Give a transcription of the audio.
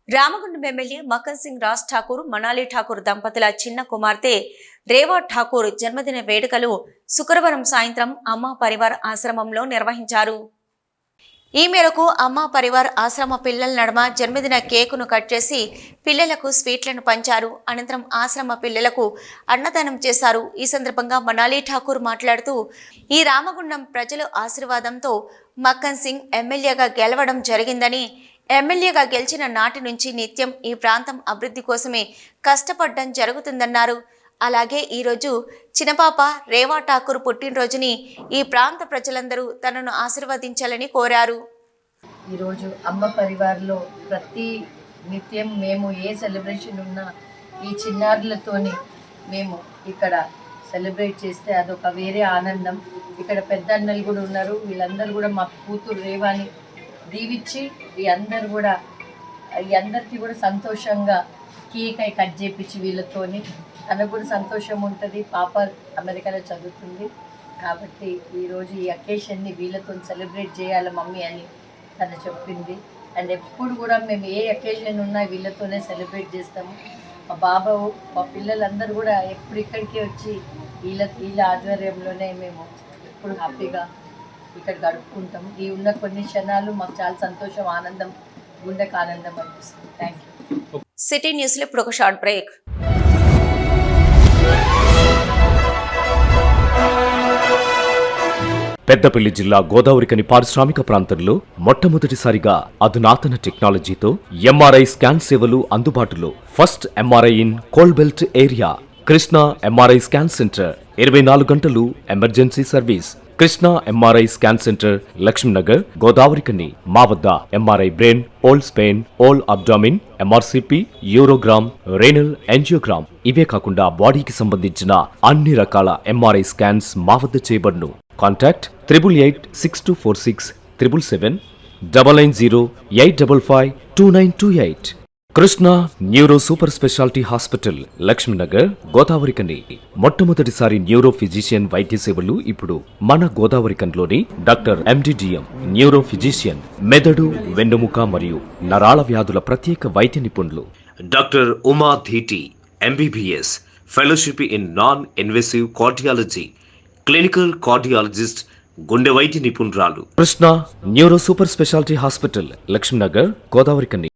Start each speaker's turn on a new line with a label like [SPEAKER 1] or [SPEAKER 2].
[SPEAKER 1] Ramagundam MLA Makkan Singh Raj Thakur, Manali Thakur దంపతుల చిన్న కుమార్తె రేవా ఠాకూర్ జన్మదిన వేడుకలు శుక్రవారం సాయంత్రం అమ్మా పరివార్ ఆశ్రమంలో నిర్వహించారు. ఈ మేరకు అమ్మా పరివార్ ఆశ్రమ పిల్లల నడుమ జన్మదిన కేకును కట్ చేసి పిల్లలకు స్వీట్లను పంచారు. అనంతరం ఆశ్రమ పిల్లలకు అన్నదానం చేశారు. ఈ సందర్భంగా మనాలి ఠాకూర్ మాట్లాడుతూ, ఈ రామగుండం ప్రజల ఆశీర్వాదంతో మక్కన్ సింగ్ ఎమ్మెల్యేగా గెలవడం జరిగిందని, ఎమ్మెల్యేగా గెలిచిన నాటి నుంచి నిత్యం ఈ ప్రాంతం అభివృద్ధి కోసమే కష్టపడడం జరుగుతుందన్నారు. అలాగే ఈరోజు చిన్నపాప రేవా ఠాకూర్ పుట్టినరోజుని ఈ ప్రాంత ప్రజలందరూ తనను ఆశీర్వదించాలని కోరారు.
[SPEAKER 2] ఈరోజు అమ్మ పరివార్లో ప్రతి నిత్యం మేము ఏ సెలబ్రేషన్ ఉన్నా ఈ చిన్నారులతోని మేము ఇక్కడ సెలబ్రేట్ చేస్తే అదొక వేరే ఆనందం. ఇక్కడ పెద్ద అన్నలు కూడా ఉన్నారు. వీళ్ళందరూ కూడా మా కూతురు రేవాని దీవిచ్చి ఈ అందరికీ కూడా సంతోషంగా కేక్ కట్ చేయించి వీళ్ళతోని తనకు కూడా సంతోషం ఉంటుంది. పాప అమెరికాలో చదువుతుంది కాబట్టి ఈరోజు ఈ అకేషన్ని వీళ్ళతో సెలబ్రేట్ చేయాలి మమ్మీ అని తను చెప్పింది. అండ్ ఎప్పుడు కూడా మేము ఏ అకేషన్ ఉన్నా వీళ్ళతోనే సెలబ్రేట్ చేస్తాము. మా బాబు మా పిల్లలందరూ కూడా ఎప్పుడు ఇక్కడికి వచ్చి వీళ్ళ ఆధ్వర్యంలోనే మేము ఎప్పుడు హ్యాపీగా ఇక్కడ గడుపుకుంటాము. ఈ ఉన్న కొన్ని క్షణాలు మాకు చాలా సంతోషం, ఆనందం, గుండెకు ఆనందం అనిపిస్తుంది. Thank you.
[SPEAKER 1] సిటీ న్యూస్లో ఇప్పుడు ఒక షార్ట్ బ్రేక్.
[SPEAKER 3] పెద్దపల్లి జిల్లా గోదావరికని పారిశ్రామిక ప్రాంతంలో మొట్టమొదటిసారిగా అధునాతన టెక్నాలజీతో ఎంఆర్ఐ స్కాన్ సేవలు అందుబాటులో. First MRI in coal belt area. Krishna MRI scan centre 24 గంటలు emergency service. Krishna MRI scan centre, Lakshminagar, Godavarikhani. మా వద్ద MRI brain, whole spine, whole abdomen, MRCP, urogram, renal angiogram, ఇవే కాకుండా బాడీకి సంబంధించిన అన్ని రకాల ఎంఆర్ఐ స్కాన్స్ మా వద్ద చేయబడును. Contact 888646 777 99085552928. Krishna neuro super speciality hospital, Lakshminagar, Godavarikhani. మొట్టమొదటిసారి న్యూరో ఫిజిషియన్ వైద్య సేవలు ఇప్పుడు మన గోదావరికన్లోని డాక్టర్ ఎండిడిఎం న్యూరో ఫిజిషియన్, మెదడు, వెన్నుముక మరియు నరాల వ్యాధుల ప్రత్యేక వైద్య నిపుణులు.
[SPEAKER 4] Doctor Uma Dheeti MBBS, fellowship in non invasive cardiology, clinical cardiologist, గుండె వైద్య నిపుణురాలు.
[SPEAKER 3] Krishna neuro super speciality hospital, Lakshminagar, Godavarikhani.